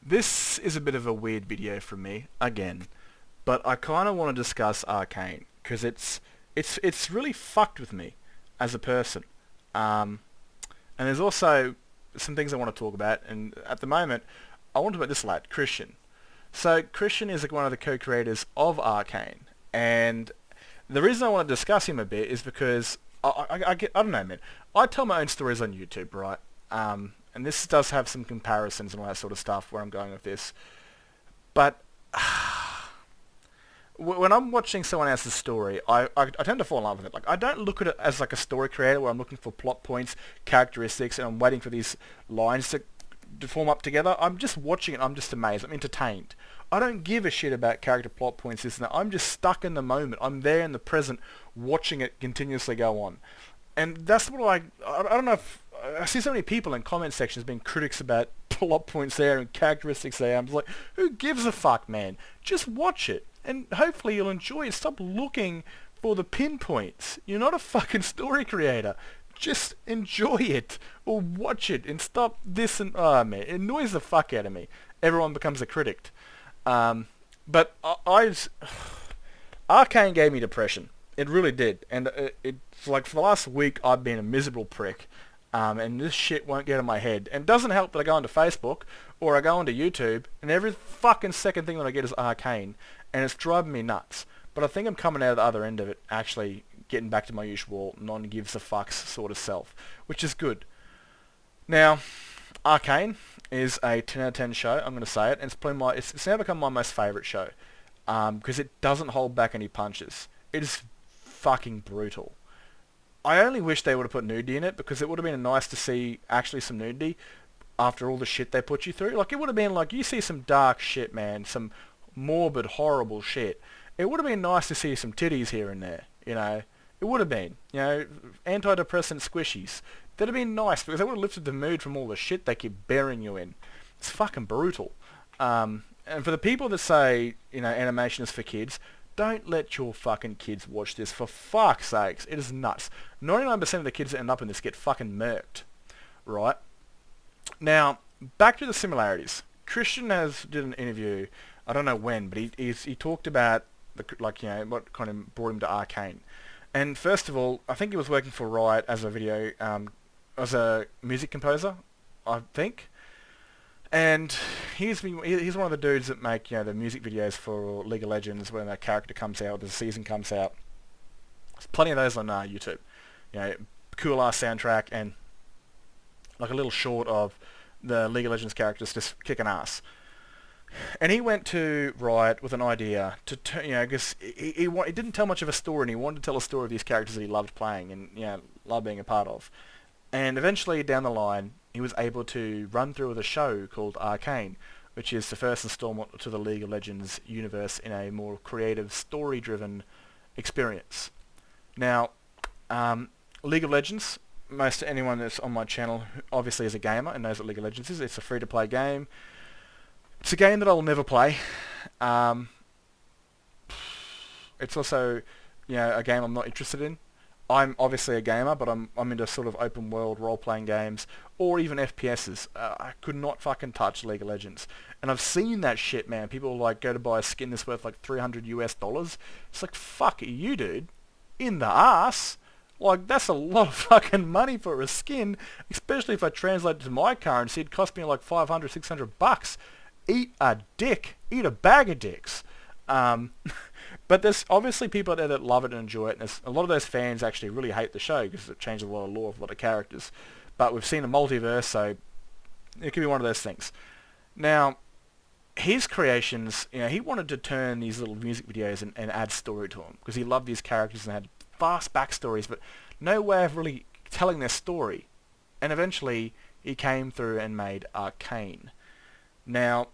This is a bit of a weird video from me, again, but I kind of want to discuss Arcane, because it's really fucked with me as a person. Um, and there's also some things I want to talk about, and at the moment, I want to talk about this lad, Christian. So Christian is like one of the co-creators of Arcane, and the reason I want to discuss him a bit is because I don't know, man. I tell my own stories on YouTube, right? And this does have some comparisons and all that sort of stuff where I'm going with this. But when I'm watching someone else's story, I tend to fall in love with it. Like, I don't look at it as like a story creator where I'm looking for plot points, characteristics, and I'm waiting for these lines to form up together. I'm just watching it. I'm just amazed. I'm entertained. I don't give a shit about character plot points, this and that. I'm just stuck in the moment. I'm there in the present, watching it continuously go on. And that's what I don't know if I see so many people in comment sections being critics about plot points there and characteristics there. I'm just like, who gives a fuck, man? Just watch it, and hopefully you'll enjoy it. Stop looking for the pinpoints. You're not a fucking story creator. Just enjoy it or watch it and stop this and man, it annoys the fuck out of me. Everyone becomes a critic. But Arcane gave me depression. It really did, and it's like for the last week I've been a miserable prick, and this shit won't get in my head. And it doesn't help that I go onto Facebook or I go onto YouTube, and every fucking second thing that I get is Arcane, and it's driving me nuts. But I think I'm coming out of the other end of it, actually getting back to my usual non-gives-a-fucks sort of self, which is good. Now, Arcane is a 10 out of 10 show, I'm going to say it, and it's now become my most favourite show, because it doesn't hold back any punches. It is fucking brutal. I only wish they would have put nudity in it, because it would have been nice to see actually some nudity after all the shit they put you through. Like, it would have been like, you see some dark shit, man, some morbid, horrible shit. It would have been nice to see some titties here and there, you know. It would have been, you know, antidepressant squishies. That'd have been nice, because they would have lifted the mood from all the shit they keep burying you in. It's fucking brutal. And for the people that say, you know, animation is for kids, don't let your fucking kids watch this, for fuck's sakes. It is nuts. 99% of the kids that end up in this get fucking murked. Right? Now, back to the similarities. Christian did an interview, I don't know when, but he talked about, what kind of brought him to Arcane. And first of all, I think he was working for Riot as as a music composer, I think. And he's one of the dudes that make, you know, the music videos for League of Legends when a character comes out, the season comes out. There's plenty of those on YouTube. You know, cool ass soundtrack and like a little short of the League of Legends characters just kicking ass. And he went to Riot with an idea to, you know, because he didn't tell much of a story, and he wanted to tell a story of these characters that he loved playing and, you know, loved being a part of. And eventually, down the line, he was able to run through with a show called Arcane, which is the first installment to the League of Legends universe in a more creative, story-driven experience. Now, League of Legends, most anyone that's on my channel obviously is a gamer and knows what League of Legends is. It's a free-to-play game. It's a game that I'll never play. It's also, you know, a game I'm not interested in. I'm obviously a gamer, but I'm into sort of open world role-playing games or even FPSs. I could not fucking touch League of Legends. And I've seen that shit, man. People like go to buy a skin that's worth like $300 US. It's like, fuck you, dude. In the ass. Like, that's a lot of fucking money for a skin, especially if I translate it to my currency. It'd cost me like 500, 600 bucks. Eat a dick. Eat a bag of dicks. But there's obviously people out there that love it and enjoy it, and a lot of those fans actually really hate the show because it changes a lot of lore of a lot of characters. But we've seen a multiverse, so it could be one of those things. Now, his creations, you know, he wanted to turn these little music videos and add story to them because he loved these characters and had vast backstories, but no way of really telling their story. And eventually, he came through and made Arcane. Now,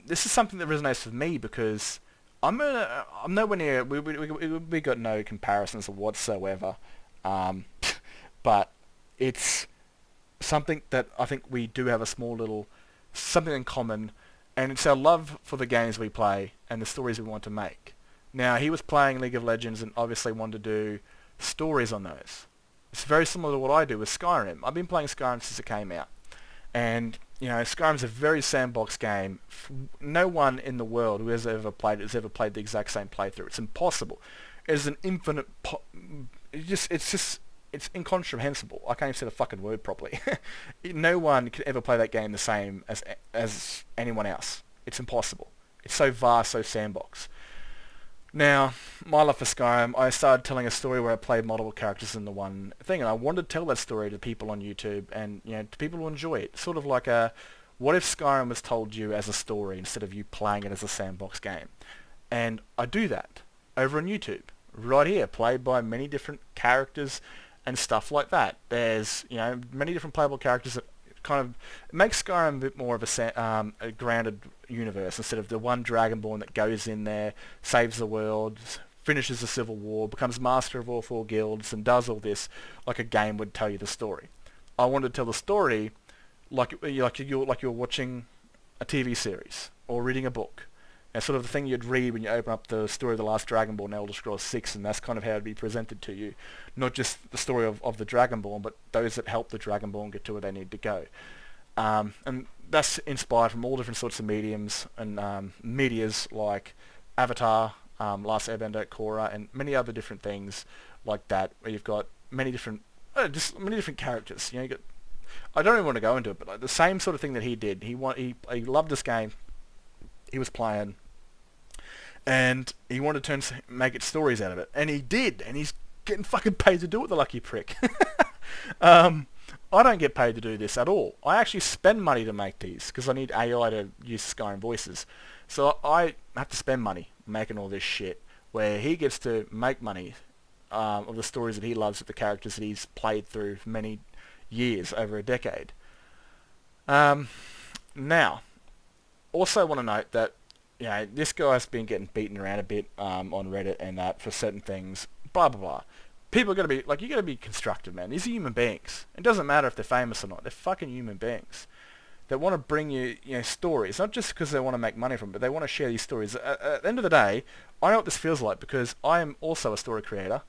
this is something that resonates with me because I'm nowhere near. We got no comparisons whatsoever, but it's something that I think we do have a small little something in common, and it's our love for the games we play and the stories we want to make. Now, he was playing League of Legends and obviously wanted to do stories on those. It's very similar to what I do with Skyrim. I've been playing Skyrim since it came out, and Skyrim's a very sandbox game. No one in the world who has ever played it has ever played the exact same playthrough. It's impossible. It's an infinite. It's incomprehensible. I can't even say the fucking word properly. No one could ever play that game the same as anyone else. It's impossible. It's so vast, so sandbox. Now, my love for Skyrim, I started telling a story where I played multiple characters in the one thing, and I wanted to tell that story to people on YouTube and, to people who enjoy it. Sort of like what if Skyrim was told you as a story instead of you playing it as a sandbox game? And I do that over on YouTube, right here, played by many different characters and stuff like that. There's, many different playable characters that kind of makes Skyrim a bit more of a grounded universe instead of the one Dragonborn that goes in there, saves the world, finishes the Civil War, becomes master of all 4 guilds, and does all this like a game would tell you the story. I wanted to tell the story like you're watching a TV series or reading a book. And sort of the thing you'd read when you open up the story of the last Dragonborn, Elder Scrolls 6, and that's kind of how it'd be presented to you. Not just the story of the Dragonborn, but those that help the Dragonborn get to where they need to go. And that's inspired from all different sorts of mediums and medias like Avatar, Last Airbender, Korra, and many other different things like that, where you've got many different characters. You got, I don't even want to go into it, but like the same sort of thing that he did. He loved this game. He was playing, and he wanted to make it stories out of it, and he did, and he's getting fucking paid to do it, the lucky prick. I don't get paid to do this at all. I actually spend money to make these, because I need AI to use Skyrim voices. So I have to spend money making all this shit, where he gets to make money of the stories that he loves, of the characters that he's played through for many years, over a decade. Now, also want to note that this guy's been getting beaten around a bit on Reddit and that for certain things, blah blah blah. People are gonna be like, you gotta be constructive, man. These are human beings. It doesn't matter if they're famous or not. They're fucking human beings that want to bring you, stories, not just because they want to make money from it, but they want to share these stories. At the end of the day, I know what this feels like because I am also a story creator,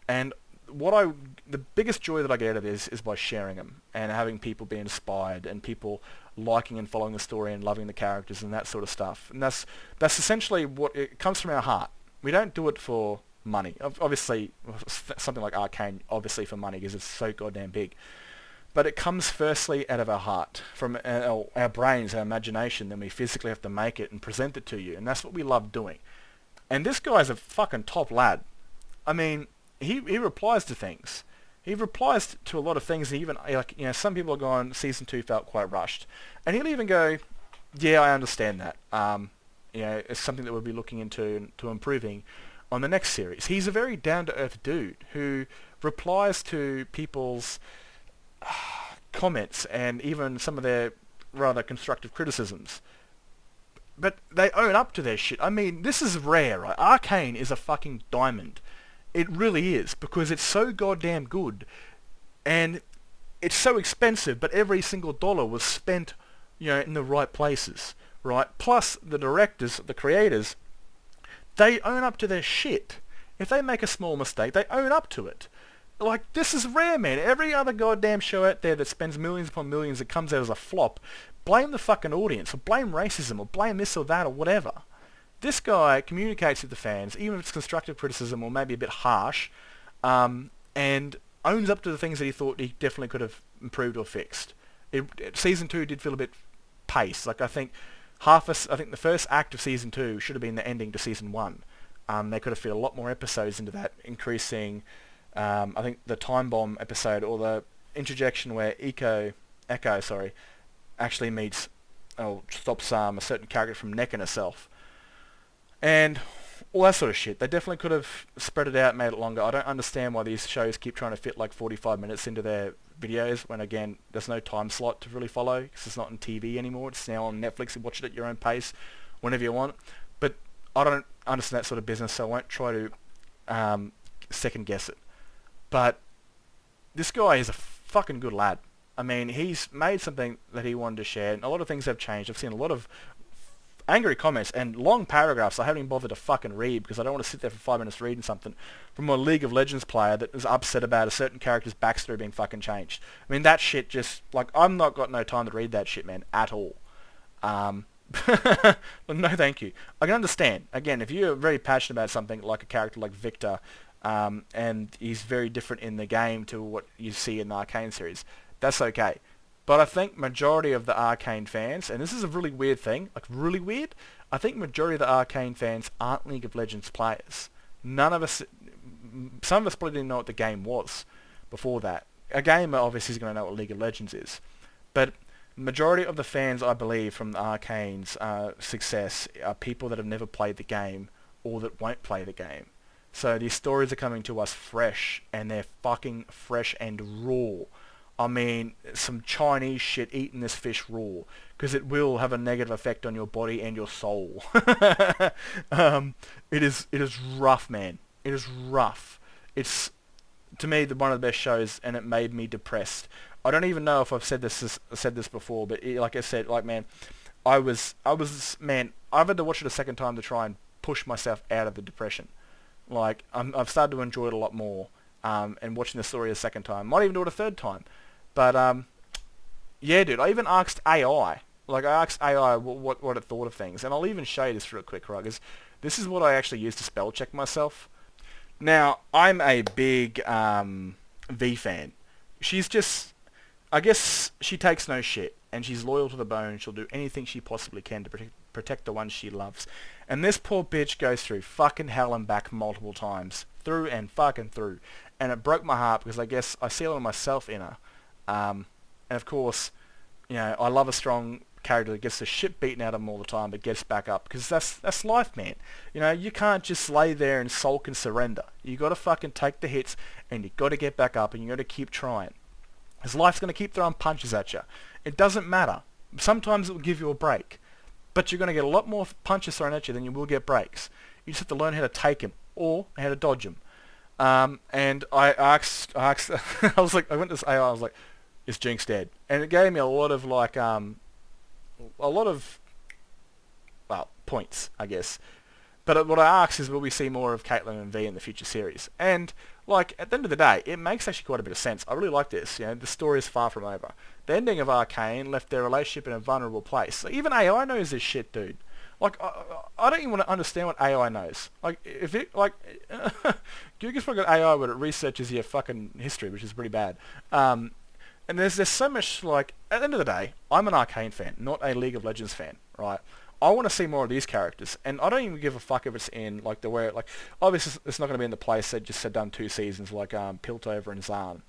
and the biggest joy that I get out of this is by sharing them and having people be inspired and people liking and following the story and loving the characters and that sort of stuff. And that's essentially what it comes from our heart. We don't do it for money. Obviously, something like Arcane, obviously for money because it's so goddamn big. But it comes firstly out of our heart, from our brains, our imagination. Then we physically have to make it and present it to you, and that's what we love doing. And this guy's a fucking top lad. I mean, he replies to things. He replies to a lot of things. And even some people are going, season 2 felt quite rushed, and he'll even go, "Yeah, I understand that. It's something that we'll be looking into improving on the next series." He's a very down-to-earth dude who replies to people's comments and even some of their rather constructive criticisms. But they own up to their shit. I mean, this is rare, right? Arcane is a fucking diamond. It really is, because it's so goddamn good, and it's so expensive, but every single dollar was spent, in the right places, right? Plus, the directors, the creators, they own up to their shit. If they make a small mistake, they own up to it. Like, this is rare, man. Every other goddamn show out there that spends millions upon millions that comes out as a flop, blame the fucking audience, or blame racism, or blame this or that, or whatever. This guy communicates with the fans, even if it's constructive criticism or maybe a bit harsh, and owns up to the things that he thought he definitely could have improved or fixed. Season 2 did feel a bit paced. Like, I think the first act of Season 2 should have been the ending to Season 1. They could have fit a lot more episodes into that, increasing, I think, the Time Bomb episode, or the interjection where Echo, actually stops a certain character from necking herself. And all that sort of shit. They definitely could have spread it out, made it longer. I don't understand why these shows keep trying to fit like 45 minutes into their videos when, again, there's no time slot to really follow because it's not on TV anymore. It's now on Netflix. You watch it at your own pace whenever you want. But I don't understand that sort of business, so I won't try to second guess it. But this guy is a fucking good lad. I mean, he's made something that he wanted to share, and a lot of things have changed. I've seen a lot of angry comments and long paragraphs I haven't even bothered to fucking read because I don't want to sit there for 5 minutes reading something from a League of Legends player that is upset about a certain character's backstory being fucking changed. I mean, that shit just, like, I'm not got no time to read that shit, man, at all. No thank you. I can understand, again, if you're very passionate about something like a character like Victor, and he's very different in the game to what you see in the Arcane series, that's okay. But I think majority of the Arcane fans, and this is a really weird thing, like really weird, I think majority of the Arcane fans aren't League of Legends players. None of us, some of us probably didn't know what the game was before that. A gamer obviously is going to know what League of Legends is. But majority of the fans, I believe, from the Arcane's success are people that have never played the game or that won't play the game. So these stories are coming to us fresh, and they're fucking fresh and raw. I mean, some Chinese shit eating this fish raw, because it will have a negative effect on your body and your soul. It is rough, man. It is rough. It's, to me, one of the best shows, and it made me depressed. I don't even know if I've said this before, but like I said, like, man, man, I've had to watch it a second time to try and push myself out of the depression. Like, I've started to enjoy it a lot more, and watching the story a second time. Might even do it a third time. But, yeah, dude, I even asked AI. Like, I asked AI what it thought of things. And I'll even show you this real quick, right? Because this is what I actually use to spell check myself. Now, I'm a big V fan. She's just, I guess she takes no shit. And she's loyal to the bone. She'll do anything she possibly can to protect the ones she loves. And this poor bitch goes through fucking hell and back multiple times. Through and fucking through. And it broke my heart because I guess I see it on myself in her. And of course, you know, I love a strong character that gets the shit beaten out of them all the time but gets back up, because that's life, man. You know, you can't just lay there and sulk and surrender. You got to fucking take the hits, and you got to get back up, and you got to keep trying. Because life's going to keep throwing punches at you. It doesn't matter. Sometimes it will give you a break, but you're going to get a lot more punches thrown at you than you will get breaks. You just have to learn how to take them or how to dodge them. And I asked I was like, I went to this AI, I was like, is Jinx dead? And it gave me a lot of, like, well, points, I guess. But what I asked is, will we see more of Caitlyn and V in the future series? And, like, at the end of the day, it makes actually quite a bit of sense. I really like this. You know, the story is far from over. The ending of Arcane left their relationship in a vulnerable place. Like, even AI knows this shit, dude. Like, I don't even want to understand what AI knows. Like, if it, like, Google's probably got AI where it researches your fucking history, which is pretty bad. And there's so much, like, at the end of the day, I'm an Arcane fan, not a League of Legends fan, right? I want to see more of these characters, and I don't even give a fuck if it's in, like, the way, like, obviously it's not going to be in the place that just had done 2 seasons, like, Piltover and Zahn.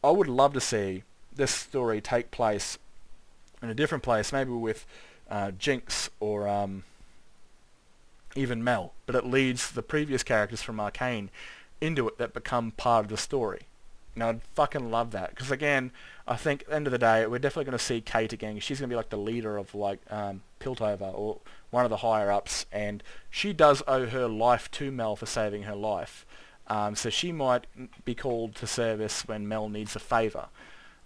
I would love to see this story take place in a different place, maybe with Jinx or even Mel, but it leads the previous characters from Arcane into it that become part of the story. Now, I'd fucking love that, because again, I think at the end of the day, we're definitely going to see Kate again. She's going to be like the leader of, like, Piltover, or one of the higher-ups, and she does owe her life to Mel for saving her life. So she might be called to service when Mel needs a favour.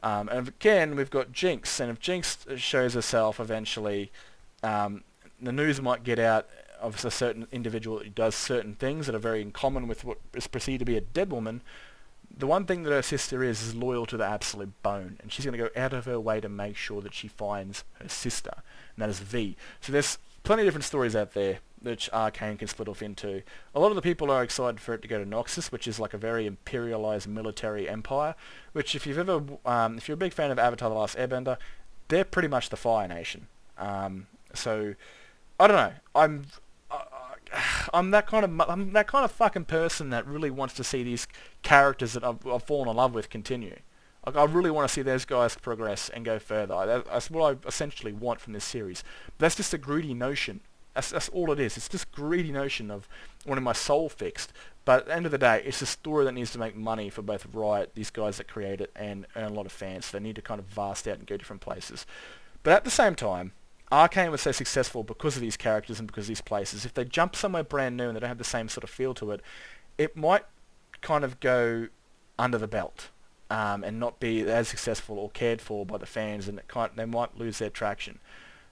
And again, we've got Jinx, and if Jinx shows herself eventually, the news might get out of a certain individual who does certain things that are very in common with what is perceived to be a dead woman. The one thing that her sister is loyal to the absolute bone, and she's going to go out of her way to make sure that she finds her sister, and that is V. So there's plenty of different stories out there which Arcane can split off into. A lot of the people are excited for it to go to Noxus, which is like a very imperialized military empire, which if you've ever, if you're a big fan of Avatar: The Last Airbender, they're pretty much the Fire Nation. So, I don't know, I'm that kind of fucking person that really wants to see these characters that I've fallen in love with continue. Like, I really want to see those guys progress and go further. That's what I essentially want from this series. But that's just a greedy notion. That's all it is. It's just greedy notion of wanting my soul fixed. But at the end of the day, it's a story that needs to make money for both Riot, these guys that create it, and earn a lot of fans. So they need to kind of vast out and go different places. But at the same time, Arcane was so successful because of these characters and because of these places. If they jump somewhere brand new and they don't have the same sort of feel to it, it might kind of go under the belt, and not be as successful or cared for by the fans, and they might lose their traction.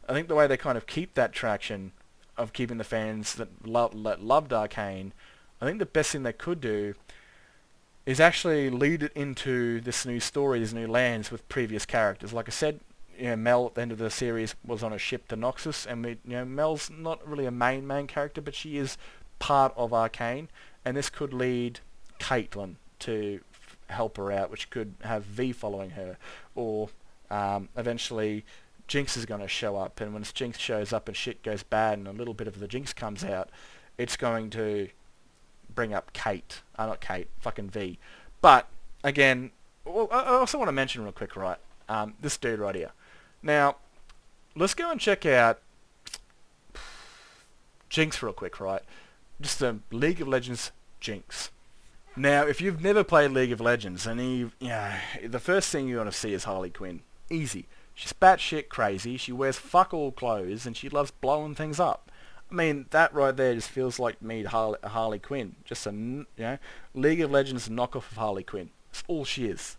I think the way they kind of keep that traction of keeping the fans that loved Arcane, I think the best thing they could do is actually lead it into this new story, these new lands with previous characters. Like I said, Mel at the end of the series was on a ship to Noxus, and Mel's not really a main character, but she is part of Arcane, and this could lead Caitlyn to help her out, which could have V following her, or eventually Jinx is going to show up, and when Jinx shows up and shit goes bad and a little bit of the Jinx comes out, it's going to bring up fucking V. But again, well, I also want to mention real quick, right? This dude right here. Now, let's go and check out Jinx real quick, right? Just a League of Legends Jinx. Now, if you've never played League of Legends, and the first thing you're going to see is Harley Quinn. Easy. She's batshit crazy. She wears fuck all clothes, and she loves blowing things up. I mean, that right there just feels like me, Harley Quinn. Just a League of Legends knockoff of Harley Quinn. That's all she is.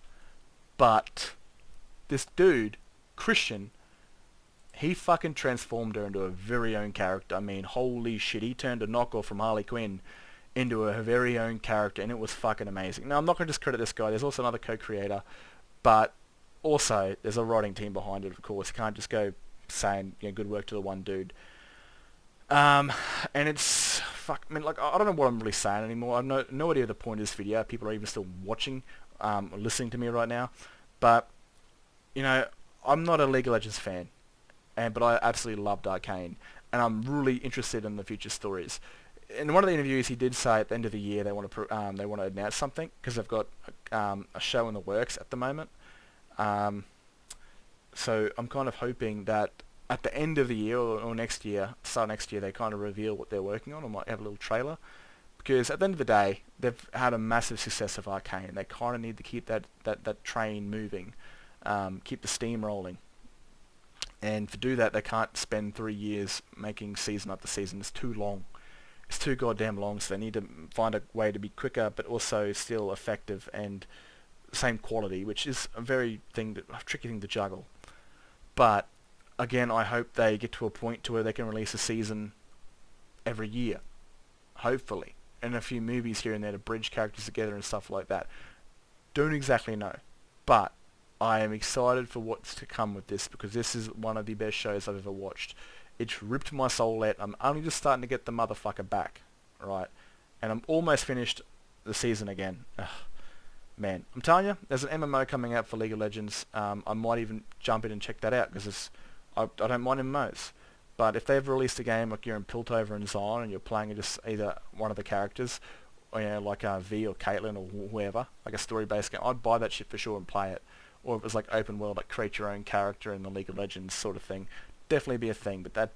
But this dude, Christian, he fucking transformed her into a very own character. I mean, holy shit, he turned a knockoff from Harley Quinn into her very own character, and it was fucking amazing. Now, I'm not going to discredit this guy. There's also another co-creator, but also there's a writing team behind it, of course. You can't just go saying good work to the one dude. And it's I mean, like, I don't know what I'm really saying anymore. I have no idea the point of this video. People are even still watching, or listening to me right now. But I'm not a League of Legends fan, but I absolutely loved Arcane, and I'm really interested in the future stories. In one of the interviews, he did say at the end of the year they want to announce something, because they've got a show in the works at the moment. So I'm kind of hoping that at the end of the year or next year, start next year, they kind of reveal what they're working on, or might have a little trailer. Because at the end of the day, they've had a massive success of Arcane. They kind of need to keep that train moving, keep the steam rolling. And to do that, they can't spend 3 years making season after season. It's too long. It's too goddamn long, so they need to find a way to be quicker, but also still effective and same quality, which is a tricky thing to juggle. But again, I hope they get to a point to where they can release a season every year, hopefully, and a few movies here and there to bridge characters together and stuff like that. Don't exactly know, but I am excited for what's to come with this, because this is one of the best shows I've ever watched. It's ripped my soul out. I'm only just starting to get the motherfucker back, right? And I'm almost finished the season again. Ugh. Man, I'm telling you, there's an MMO coming out for League of Legends. I might even jump in and check that out, because I don't mind MMOs. But if they've released a game like you're in Piltover and Zion, and you're playing just either one of the characters, or like V or Caitlyn or whoever, like a story-based game, I'd buy that shit for sure and play it. Or if it was like open world, like create your own character in the League of Legends sort of thing, definitely be a thing. But that'd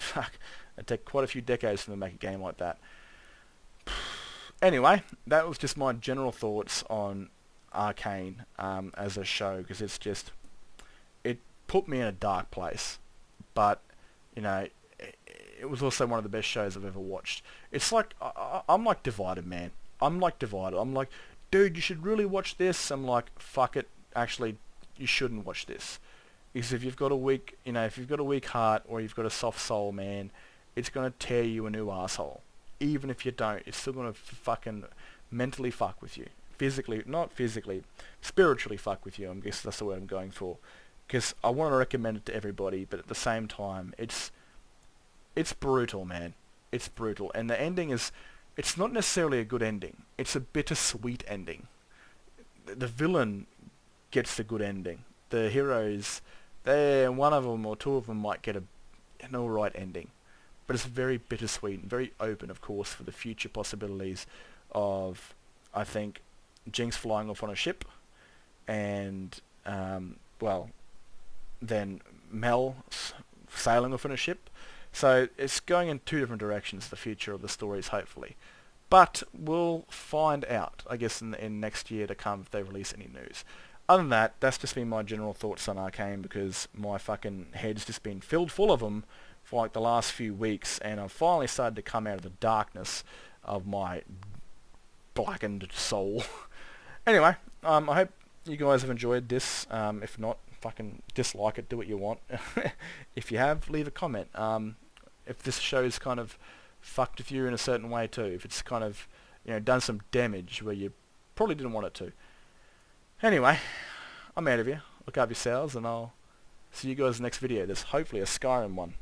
take quite a few decades for them to make a game like that. Anyway, that was just my general thoughts on Arcane as a show, because it put me in a dark place, but it was also one of the best shows I've ever watched. It's like I'm like divided, man. I'm like, dude, you should really watch this. I'm like, fuck it, actually you shouldn't watch this, because if you've got a weak heart, or you've got a soft soul, man, it's gonna tear you a new asshole. Even if you don't, it's still gonna fucking mentally fuck with you. Not physically, spiritually fuck with you. I guess that's the word I'm going for. Because I want to recommend it to everybody, but at the same time, it's brutal, man. It's brutal. And the ending it's not necessarily a good ending. It's a bittersweet ending. The villain gets the good ending. The heroes, one of them or two of them might get an alright ending. But it's very bittersweet and very open, of course, for the future possibilities of, I think, Jinx flying off on a ship, and then Mel sailing off on a ship. So it's going in two different directions, the future of the stories, hopefully. But we'll find out, I guess, in next year to come, if they release any news. Other than that, that's just been my general thoughts on Arcane, because my fucking head's just been filled full of them for like the last few weeks, and I've finally started to come out of the darkness of my blackened soul. Anyway, I hope you guys have enjoyed this. If not, fucking dislike it, do what you want. If you have, leave a comment. if this show's kind of fucked with you in a certain way too. If it's kind of, done some damage where you probably didn't want it to. Anyway, I'm out of here. Look after yourselves, and I'll see you guys in the next video. There's hopefully a Skyrim one.